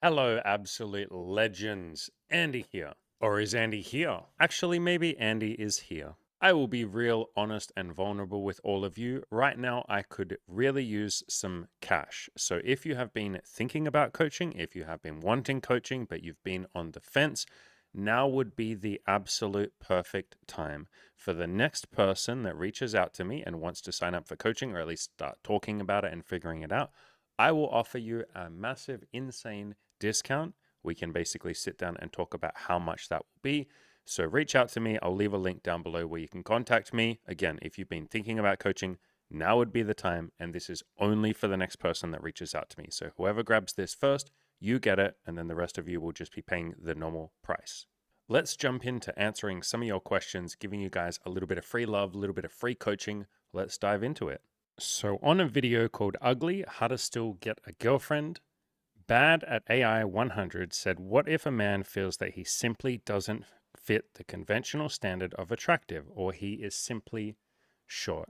Hello, absolute legends. Andy here. Or is Andy here? Actually, maybe Andy is here. I will be real, honest, and vulnerable with all of you. Right now, I could really use some cash. So, if you have been thinking about coaching, if you have been wanting coaching, but you've been on the fence, now would be the absolute perfect time for the next person that reaches out to me and wants to sign up for coaching, or at least start talking about it and figuring it out. I will offer you a massive, insane discount. We can basically sit down and talk about how much that will be. So reach out to me. I'll leave a link down below where you can contact me. Again, if you've been thinking about coaching, now would be the time. And this is only for the next person that reaches out to me. So whoever grabs this first, you get it. And then the rest of you will just be paying the normal price. Let's jump into answering some of your questions, giving you guys a little bit of free love, a little bit of free coaching. Let's dive into it. So, on a video called Ugly How to Still Get a Girlfriend, Bad at AI 100 said, what if a man feels that he simply doesn't fit the conventional standard of attractive, or he is simply short?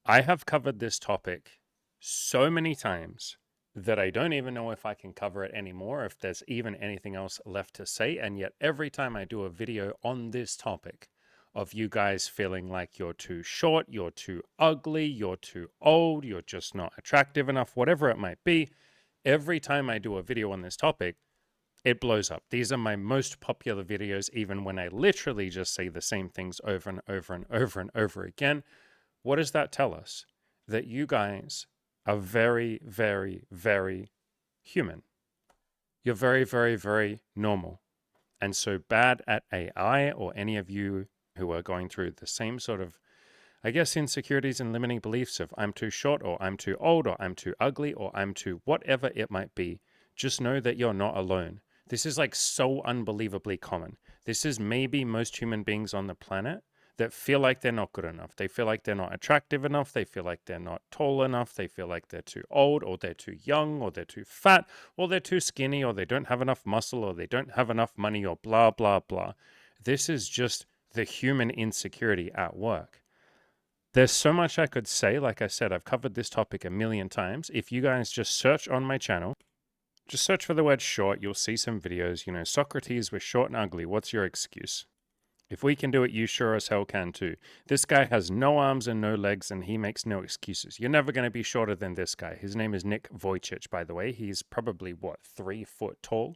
I have covered this topic so many times that I don't even know if I can cover it anymore, if there's even anything else left to say. And yet, every time I do a video on this topic, of you guys feeling like you're too short, you're too ugly, you're too old, you're just not attractive enough, whatever it might be, every time I do a video on this topic, it blows up. These are my most popular videos, even when I literally just say the same things over and over and over and over again. What does that tell us? That you guys are very, very, very human. You're very, very, very normal. And so bad at AI, or any of you who are going through the same sort of, I guess, insecurities and limiting beliefs of I'm too short, or I'm too old, or I'm too ugly, or I'm too whatever it might be, just know that you're not alone. This is like so unbelievably common. This is maybe most human beings on the planet that feel like they're not good enough. They feel like they're not attractive enough. They feel like they're not tall enough. They feel like they're too old, or they're too young, or they're too fat, or they're too skinny, or they don't have enough muscle, or they don't have enough money, or blah, blah, blah. This is just the human insecurity at work. There's so much I could say. Like I said, I've covered this topic a million times. If you guys just search on my channel, just search for the word short, you'll see some videos. You know, Socrates was short and ugly. What's your excuse? If we can do it, you sure as hell can too. This guy has no arms and no legs, and he makes no excuses. You're never going to be shorter than this guy. His name is Nick Vujicic, by the way. He's probably, what, 3 foot tall?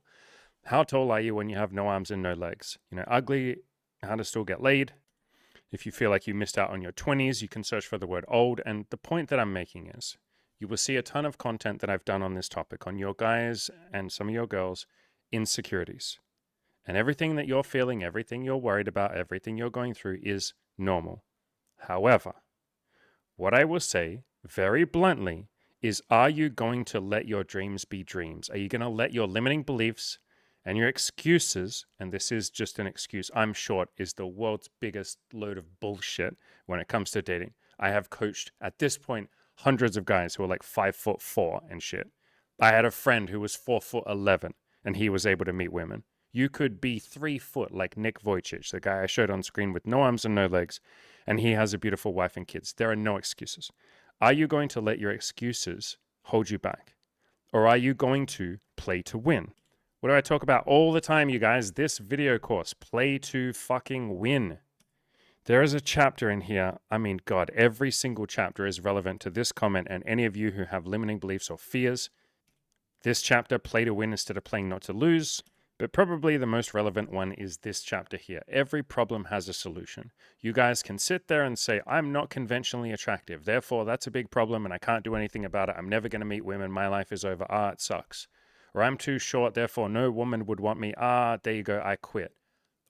How tall are you when you have no arms and no legs? You know, ugly, how to still get laid. If you feel like you missed out on your 20s, you can search for the word old. And the point that I'm making is you will see a ton of content that I've done on this topic, on your guys and some of your girls' insecurities. And everything that you're feeling, everything you're worried about, everything you're going through is normal. However, what I will say very bluntly is, are you going to let your dreams be dreams? Are you going to let your limiting beliefs and your excuses, and this is just an excuse, I'm short, is the world's biggest load of bullshit when it comes to dating. I have coached at this point hundreds of guys who are like 5'4" and shit. I had a friend who was 4'11" and he was able to meet women. You could be 3 foot like Nick Vujicic, the guy I showed on screen with no arms and no legs, and he has a beautiful wife and kids. There are no excuses. Are you going to let your excuses hold you back? Or are you going to play to win? What do I talk about all the time, you guys? This video course, play to fucking win. There is a chapter in here. I mean, God, every single chapter is relevant to this comment and any of you who have limiting beliefs or fears. This chapter, play to win instead of playing not to lose. But probably the most relevant one is this chapter here. Every problem has a solution. You guys can sit there and say, I'm not conventionally attractive. Therefore, that's a big problem and I can't do anything about it. I'm never going to meet women. My life is over. It sucks. Or I'm too short. Therefore, no woman would want me. There you go. I quit.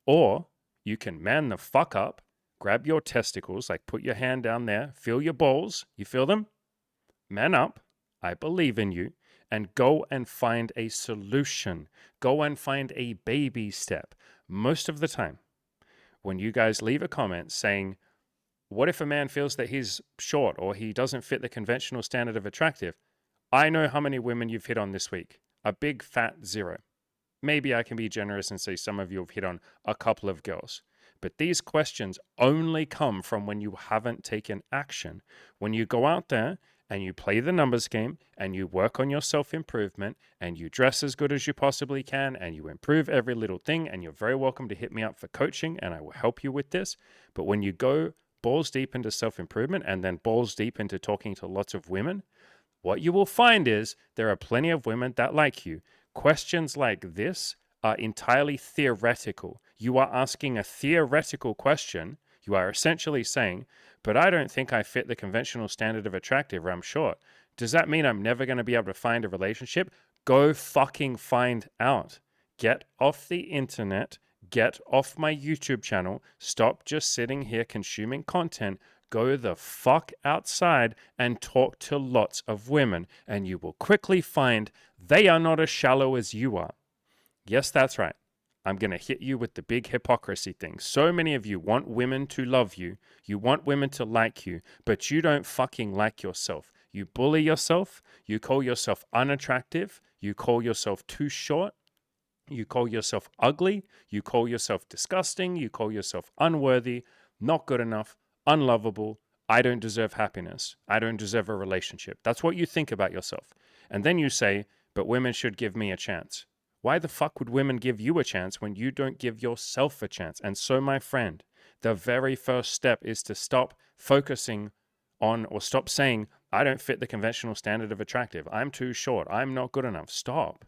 Or you can man the fuck up, grab your testicles, like put your hand down there, feel your balls. You feel them? Man up. I believe in you. And go and find a solution. Go and find a baby step. Most of the time, when you guys leave a comment saying, what if a man feels that he's short or he doesn't fit the conventional standard of attractive? I know how many women you've hit on this week. A big fat 0. Maybe I can be generous and say some of you have hit on a couple of girls. But these questions only come from when you haven't taken action. When you go out there and you play the numbers game and you work on your self-improvement and you dress as good as you possibly can and you improve every little thing, and you're very welcome to hit me up for coaching and I will help you with this. But when you go balls deep into self-improvement and then balls deep into talking to lots of women, what you will find is there are plenty of women that like you. Questions like this are entirely theoretical. You are asking a theoretical question. You are essentially saying, but I don't think I fit the conventional standard of attractive, or I'm short. Does that mean I'm never going to be able to find a relationship? Go fucking find out. Get off the internet. Get off my YouTube channel. Stop just sitting here consuming content. Go the fuck outside and talk to lots of women, and you will quickly find they are not as shallow as you are. Yes, that's right. I'm going to hit you with the big hypocrisy thing. So many of you want women to love you. You want women to like you, but you don't fucking like yourself. You bully yourself. You call yourself unattractive. You call yourself too short. You call yourself ugly. You call yourself disgusting. You call yourself unworthy, not good enough, unlovable. I don't deserve happiness. I don't deserve a relationship. That's what you think about yourself. And then you say, but women should give me a chance. Why the fuck would women give you a chance when you don't give yourself a chance? And so, my friend, the very first step is to stop focusing on, or stop saying, I don't fit the conventional standard of attractive. I'm too short. I'm not good enough. Stop.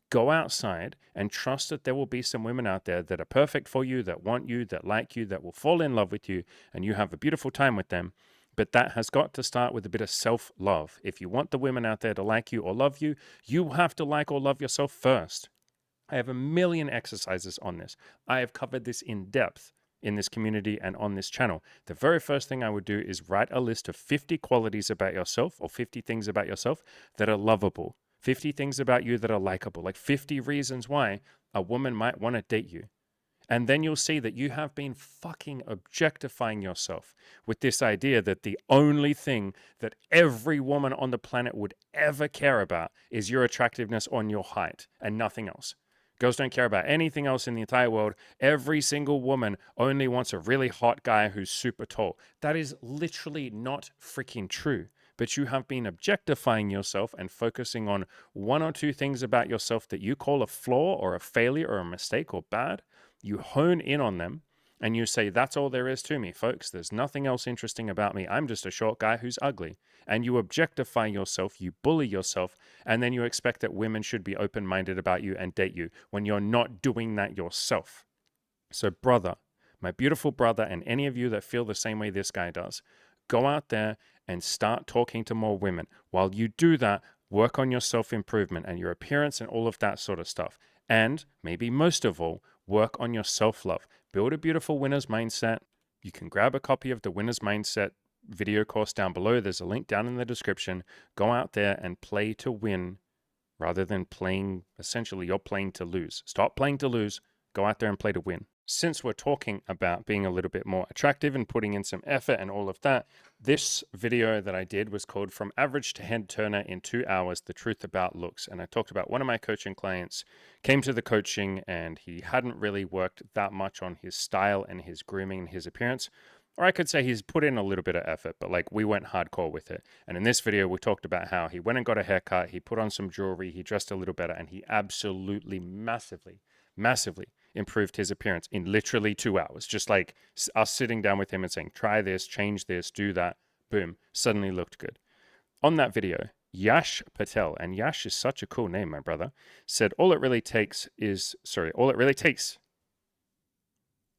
Go outside and trust that there will be some women out there that are perfect for you, that want you, that like you, that will fall in love with you, and you have a beautiful time with them. But that has got to start with a bit of self-love. If you want the women out there to like you or love you, you have to like or love yourself first. I have a million exercises on this. I have covered this in depth in this community and on this channel. The very first thing I would do is write a list of 50 qualities about yourself, or 50 things about yourself that are lovable. 50 things about you that are likable, like 50 reasons why a woman might want to date you. And then you'll see that you have been fucking objectifying yourself with this idea that the only thing that every woman on the planet would ever care about is your attractiveness or your height and nothing else. Girls don't care about anything else in the entire world. Every single woman only wants a really hot guy who's super tall. That is literally not freaking true. But you have been objectifying yourself and focusing on one or two things about yourself that you call a flaw or a failure or a mistake or bad. You hone in on them and you say, that's all there is to me, folks. There's nothing else interesting about me. I'm just a short guy who's ugly. And you objectify yourself, you bully yourself, and then you expect that women should be open-minded about you and date you when you're not doing that yourself. So brother, my beautiful brother, and any of you that feel the same way this guy does, go out there and start talking to more women. While you do that, work on your self-improvement and your appearance and all of that sort of stuff. And maybe most of all, work on your self-love. Build a beautiful winner's mindset. You can grab a copy of the winner's mindset video course down below. There's a link down in the description. Go out there and play to win rather than playing, essentially you're playing to lose. Stop playing to lose. Go out there and play to win. Since we're talking about being a little bit more attractive and putting in some effort and all of that, this video that I did was called From Average to Head Turner in 2 Hours, The Truth About Looks. And I talked about one of my coaching clients came to the coaching and he hadn't really worked that much on his style and his grooming and his appearance. Or I could say he's put in a little bit of effort, but like we went hardcore with it. And in this video, we talked about how he went and got a haircut, he put on some jewelry, he dressed a little better, and he absolutely massively improved his appearance in literally 2 hours. Just like us sitting down with him and saying, try this, change this, do that, boom, suddenly looked good. On that video, Yash Patel, and Yash is such a cool name, my brother, said all it really takes,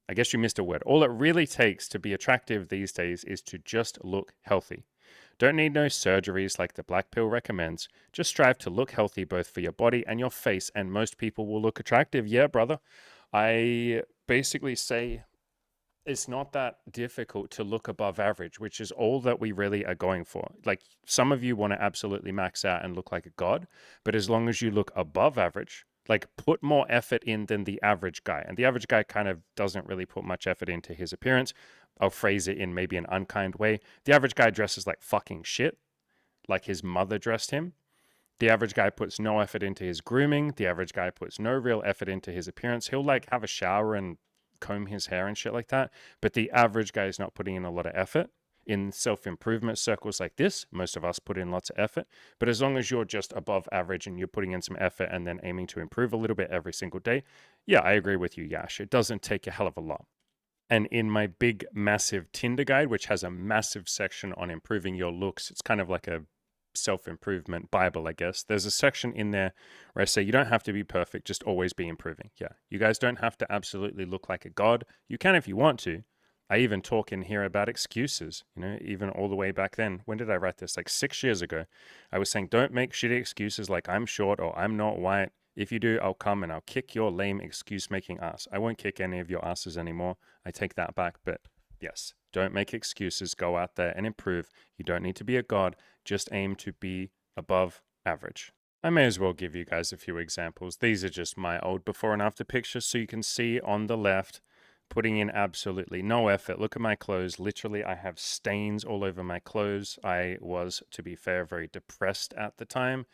I guess you missed a word. All it really takes to be attractive these days is to just look healthy. Don't need no surgeries like the black pill recommends. Just strive to look healthy both for your body and your face, and most people will look attractive. Yeah, brother. I basically say it's not that difficult to look above average, which is all that we really are going for. Like some of you want to absolutely max out and look like a god, but as long as you look above average, like put more effort in than the average guy. And the average guy kind of doesn't really put much effort into his appearance. I'll phrase it in maybe an unkind way. The average guy dresses like fucking shit, like his mother dressed him. The average guy puts no effort into his grooming. The average guy puts no real effort into his appearance. He'll like have a shower and comb his hair and shit like that. But the average guy is not putting in a lot of effort. in self-improvement circles like this, most of us put in lots of effort. But as long as you're just above average and you're putting in some effort and then aiming to improve a little bit every single day, yeah, I agree with you, Yash. It doesn't take a hell of a lot. And in my big, massive Tinder guide, which has a massive section on improving your looks, it's kind of like a self-improvement Bible, I guess. There's a section in there where I say you don't have to be perfect, just always be improving. Yeah, you guys don't have to absolutely look like a god. You can if you want to. I even talk in here about excuses, even all the way back then. When did I write this? Like 6 years ago. I was saying, don't make shitty excuses like I'm short or I'm not white. If you do, I'll come and I'll kick your lame excuse making ass. I won't kick any of your asses anymore. I take that back. But yes, don't make excuses. Go out there and improve. You don't need to be a god. Just aim to be above average. I may as well give you guys a few examples. These are just my old before and after pictures. So you can see on the left, putting in absolutely no effort. Look at my clothes. Literally, I have stains all over my clothes. I was, to be fair, very depressed at the time.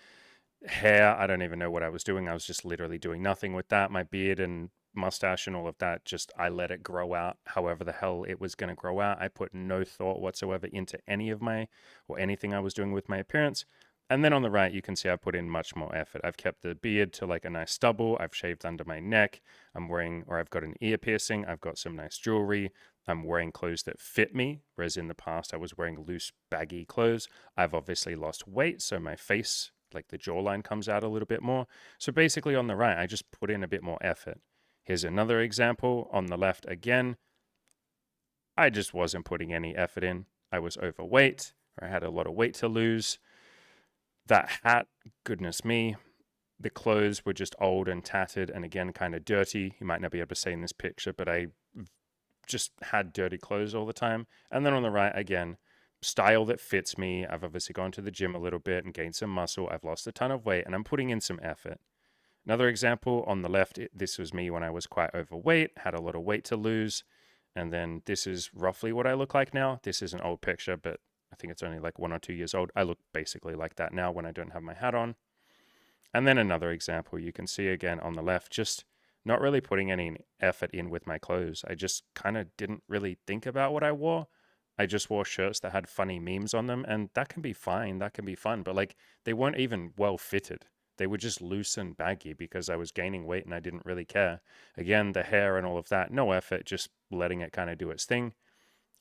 Hair, I don't even know what I was doing. I was just literally doing nothing with that. My beard and mustache and all of that, just I let it grow out however the hell it was going to grow out. I put no thought whatsoever into any of my or anything I was doing with my appearance. And then on the right, you can see I put in much more effort. I've kept the beard to like a nice stubble. I've shaved under my neck. I've got an ear piercing. I've got some nice jewelry. I'm wearing clothes that fit me, whereas in the past I was wearing loose, baggy clothes. I've obviously lost weight, so my face, like the jawline, comes out a little bit more. So basically on the right, I just put in a bit more effort. Here's another example on the left again. I just wasn't putting any effort in. I was overweight, or I had a lot of weight to lose. That hat, goodness me, the clothes were just old and tattered and again kind of dirty. You might not be able to see in this picture, but I just had dirty clothes all the time. And then on the right, again, style that fits me. I've obviously gone to the gym a little bit and gained some muscle. I've lost a ton of weight and I'm putting in some effort. Another example on the left, this was me when I was quite overweight, had a lot of weight to lose. And then this is roughly what I look like now. This is an old picture, but I think it's only like 1 or 2 years old. I look basically like that now when I don't have my hat on. And then another example you can see again on the left, just not really putting any effort in with my clothes. I just kind of didn't really think about what I wore. I just wore shirts that had funny memes on them, and that can be fine. That can be fun, but like they weren't even well fitted. They were just loose and baggy because I was gaining weight and I didn't really care. Again, the hair and all of that, no effort, just letting it kind of do its thing.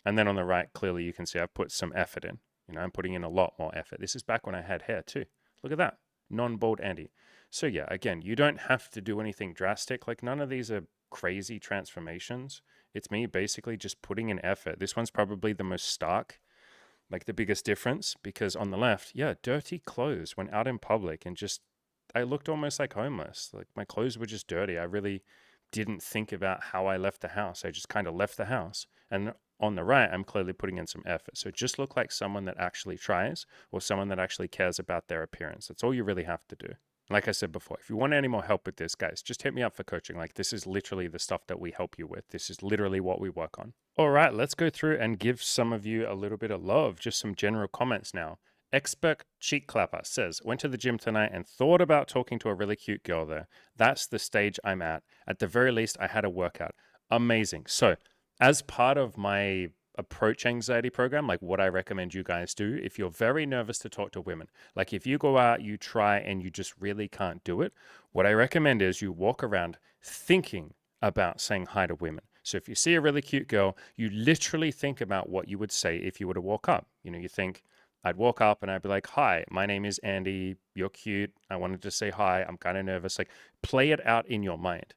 And then on the right, clearly you can see I've put some effort in. I'm putting in a lot more effort. This is back when I had hair too. Look at that. Non-bald Andy. So yeah, again, you don't have to do anything drastic. Like none of these are crazy transformations. It's me basically just putting in effort. This one's probably the most stark, like the biggest difference, because on the left, yeah, dirty clothes when out in public and just, I looked almost like homeless. Like my clothes were just dirty. I really didn't think about how I left the house. I just kind of left the house. And on the right, I'm clearly putting in some effort. So just look like someone that actually tries or someone that actually cares about their appearance. That's all you really have to do. Like I said before, if you want any more help with this, guys, just hit me up for coaching. Like this is literally the stuff that we help you with. This is literally what we work on. All right, let's go through and give some of you a little bit of love. Just some general comments now. Expert Cheek Clapper says, went to the gym tonight and thought about talking to a really cute girl there. That's the stage I'm at. At the very least, I had a workout. Amazing. So as part of my approach anxiety program, like what I recommend you guys do, if you're very nervous to talk to women, like if you go out, you try and you just really can't do it, what I recommend is you walk around thinking about saying hi to women. So if you see a really cute girl, you literally think about what you would say if you were to walk up. You think, I'd walk up and I'd be like, hi, my name is Andy. You're cute. I wanted to say hi. I'm kind of nervous. Like play it out in your mind.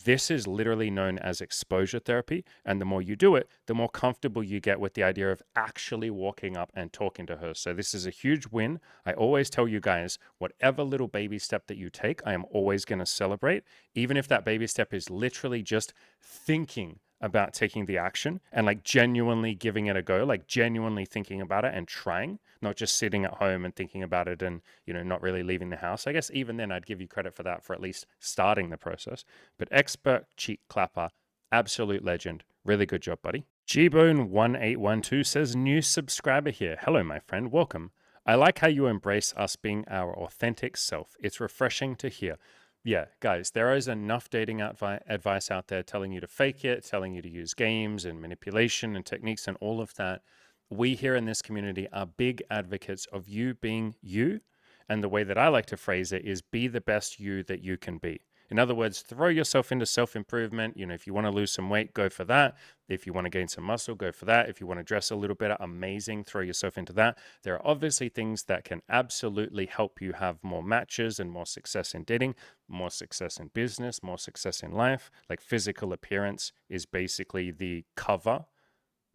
This is literally known as exposure therapy. And the more you do it, the more comfortable you get with the idea of actually walking up and talking to her. So this is a huge win. I always tell you guys, whatever little baby step that you take, I am always going to celebrate, even if that baby step is literally just thinking about taking the action and like genuinely giving it a go, like genuinely thinking about it and trying, not just sitting at home and thinking about it and, not really leaving the house. I guess even then I'd give you credit for that, for at least starting the process. But Expert Cheek Clapper, absolute legend. Really good job, buddy. Gbone1812 says, new subscriber here. Hello, my friend. Welcome. I like how you embrace us being our authentic self. It's refreshing to hear. Yeah, guys, there is enough dating advice out there telling you to fake it, telling you to use games and manipulation and techniques and all of that. we here in this community are big advocates of you being you. And the way that I like to phrase it is be the best you that you can be. In other words, throw yourself into self-improvement. If you want to lose some weight, go for that. If you want to gain some muscle, go for that. If you want to dress a little better, amazing, throw yourself into that. There are obviously things that can absolutely help you have more matches and more success in dating, more success in business, more success in life. Like physical appearance is basically the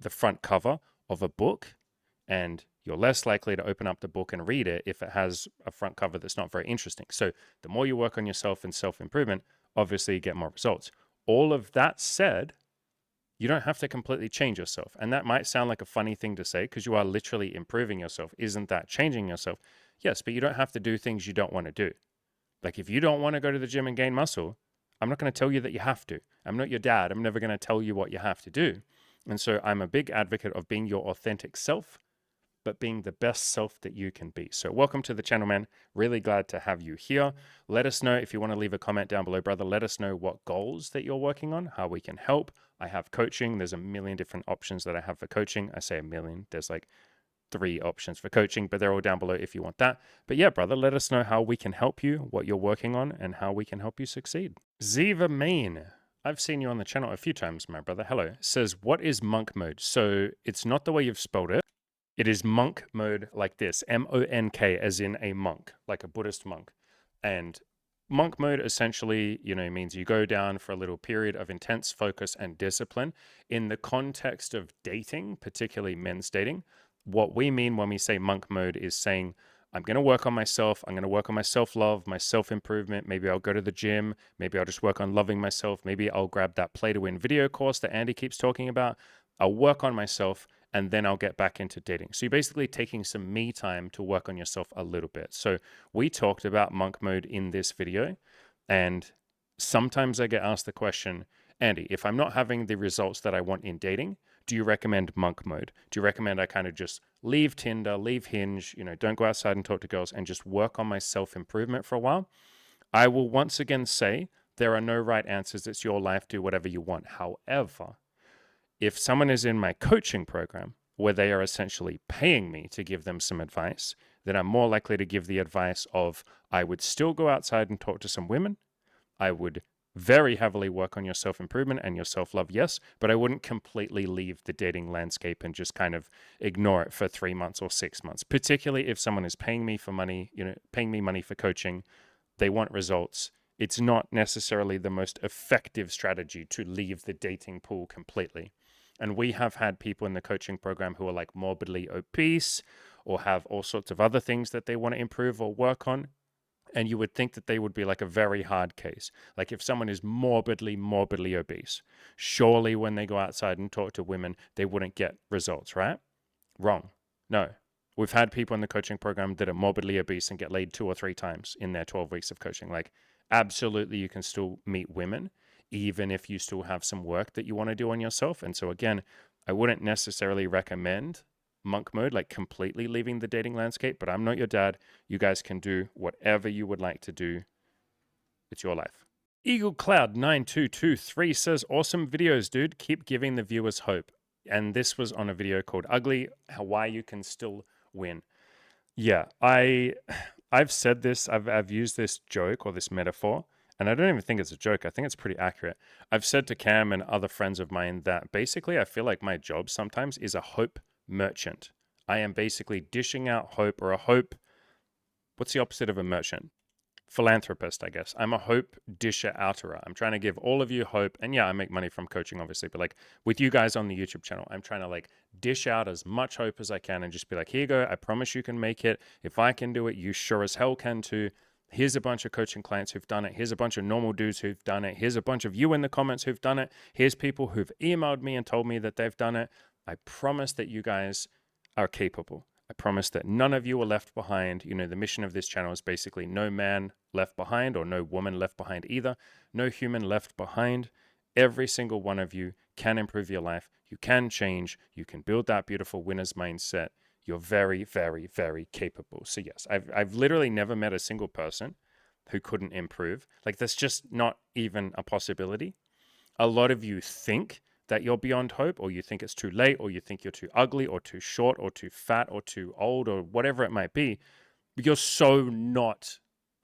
front cover of a book, and you're less likely to open up the book and read it if it has a front cover that's not very interesting. So the more you work on yourself and self-improvement, obviously you get more results. All of that said, you don't have to completely change yourself. And that might sound like a funny thing to say because you are literally improving yourself. Isn't that changing yourself? Yes, but you don't have to do things you don't want to do. Like if you don't want to go to the gym and gain muscle, I'm not going to tell you that you have to. I'm not your dad. I'm never going to tell you what you have to do. And so I'm a big advocate of being your authentic self, but being the best self that you can be. So welcome to the channel, man. Really glad to have you here. Let us know if you want to leave a comment down below, brother. Let us know what goals that you're working on, how we can help. I have coaching. There's a million different options that I have for coaching. I say a million. There's like 3 options for coaching, but they're all down below if you want that. But yeah, brother, let us know how we can help you, what you're working on, and how we can help you succeed. Ziva Main. I've seen you on the channel a few times, my brother. Hello. Says, what is monk mode? So it's not the way you've spelled it. It is monk mode like this, M-O-N-K, as in a monk, like a Buddhist monk. And monk mode essentially, means you go down for a little period of intense focus and discipline. In the context of dating, particularly men's dating, what we mean when we say monk mode is saying, I'm going to work on myself. I'm going to work on my self-love, my self-improvement. Maybe I'll go to the gym. Maybe I'll just work on loving myself. Maybe I'll grab that Play to Win video course that Andy keeps talking about. I'll work on myself, and then I'll get back into dating. So you're basically taking some me time to work on yourself a little bit. So we talked about monk mode in this video, and sometimes I get asked the question, Andy, if I'm not having the results that I want in dating, do you recommend monk mode? Do you recommend I kind of just leave Tinder, leave Hinge, don't go outside and talk to girls and just work on my self-improvement for a while? I will once again say there are no right answers. It's your life. Do whatever you want. However, if someone is in my coaching program where they are essentially paying me to give them some advice, then I'm more likely to give the advice of I would still go outside and talk to some women. I would very heavily work on your self-improvement and your self-love, yes, but I wouldn't completely leave the dating landscape and just kind of ignore it for 3 months or 6 months, particularly if someone is paying me for money, paying me money for coaching, they want results. It's not necessarily the most effective strategy to leave the dating pool completely. And we have had people in the coaching program who are like morbidly obese or have all sorts of other things that they want to improve or work on. And you would think that they would be like a very hard case. Like if someone is morbidly obese, surely when they go outside and talk to women, they wouldn't get results, right? Wrong. No. We've had people in the coaching program that are morbidly obese and get laid 2 or 3 times in their 12 weeks of coaching. Like absolutely you can still meet women, even if you still have some work that you want to do on yourself. And so again, I wouldn't necessarily recommend monk mode, like completely leaving the dating landscape, but I'm not your dad. You guys can do whatever you would like to do. It's your life. Eagle Cloud 9223 says, awesome videos, dude. Keep giving the viewers hope. And this was on a video called Ugly, why you can still win. Yeah, I've said this, I've used this joke or this metaphor, and I don't even think it's a joke. I think it's pretty accurate. I've said to Cam and other friends of mine that basically I feel like my job sometimes is a hope merchant. I am basically dishing out hope, or a hope. What's the opposite of a merchant? Philanthropist, I guess. I'm a hope disher outerer. I'm trying to give all of you hope. And yeah, I make money from coaching, obviously, but like with you guys on the YouTube channel, I'm trying to like dish out as much hope as I can and just be like, here you go. I promise you can make it. If I can do it, you sure as hell can too. Here's a bunch of coaching clients who've done it. Here's a bunch of normal dudes who've done it. Here's a bunch of you in the comments who've done it. Here's people who've emailed me and told me that they've done it. I promise that you guys are capable. I promise that none of you are left behind. The mission of this channel is basically no man left behind, or no woman left behind either. No human left behind. Every single one of you can improve your life. You can change. You can build that beautiful winner's mindset. You're very, very, very capable. So yes, I've literally never met a single person who couldn't improve. Like that's just not even a possibility. A lot of you think that you're beyond hope, or you think it's too late, or you think you're too ugly, or too short, or too fat, or too old, or whatever it might be, you're so not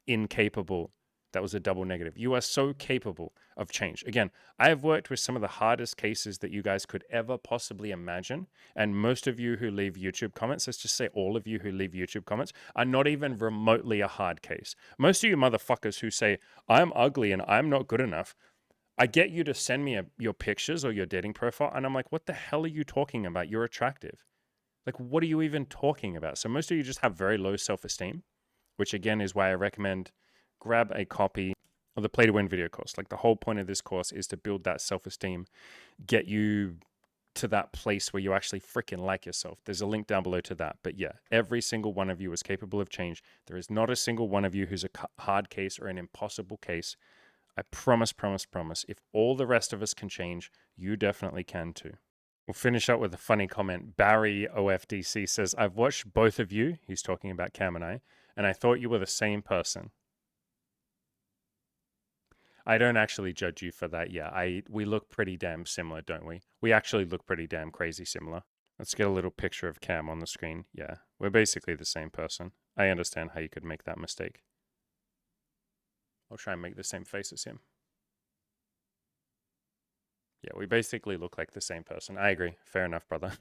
incapable. That was a double negative. You are so capable of change. Again, I have worked with some of the hardest cases that you guys could ever possibly imagine. And most of you who leave YouTube comments, let's just say all of you who leave YouTube comments, are not even remotely a hard case. Most of you motherfuckers who say, I'm ugly and I'm not good enough, I get you to send me your pictures or your dating profile. And I'm like, what the hell are you talking about? You're attractive. Like, what are you even talking about? So most of you just have very low self-esteem, which again is why I recommend grab a copy of the Play to Win video course. Like, the whole point of this course is to build that self-esteem, get you to that place where you actually freaking like yourself. There's a link down below to that. But yeah, every single one of you is capable of change. There is not a single one of you who's a hard case or an impossible case. I promise, promise, promise. If all the rest of us can change, you definitely can too. We'll finish up with a funny comment. Barry OFDC says, I've watched both of you, he's talking about Cam and I thought you were the same person. I don't actually judge you for that. Yeah, we look pretty damn similar, don't we? We actually look pretty damn crazy similar. Let's get a little picture of Cam on the screen. Yeah, we're basically the same person. I understand how you could make that mistake. I'll try and make the same face as him. Yeah, we basically look like the same person. I agree. Fair enough, brother.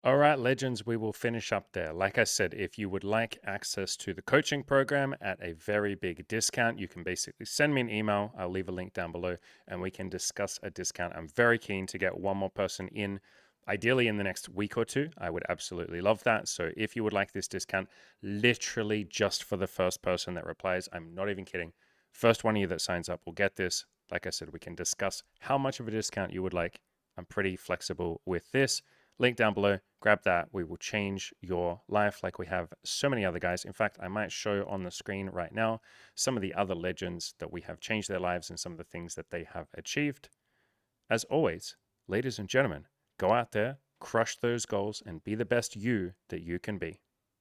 All right, legends, we will finish up there. Like I said, if you would like access to the coaching program at a very big discount, you can basically send me an email. I'll leave a link down below and we can discuss a discount. I'm very keen to get one more person in, ideally in the next week or two. I would absolutely love that. So if you would like this discount, literally just for the first person that replies, I'm not even kidding. First one of you that signs up will get this. Like I said, we can discuss how much of a discount you would like. I'm pretty flexible with this. Link down below, grab that. We will change your life like we have so many other guys. In fact, I might show on the screen right now some of the other legends that we have changed their lives and some of the things that they have achieved. As always, ladies and gentlemen, go out there, crush those goals, and be the best you that you can be.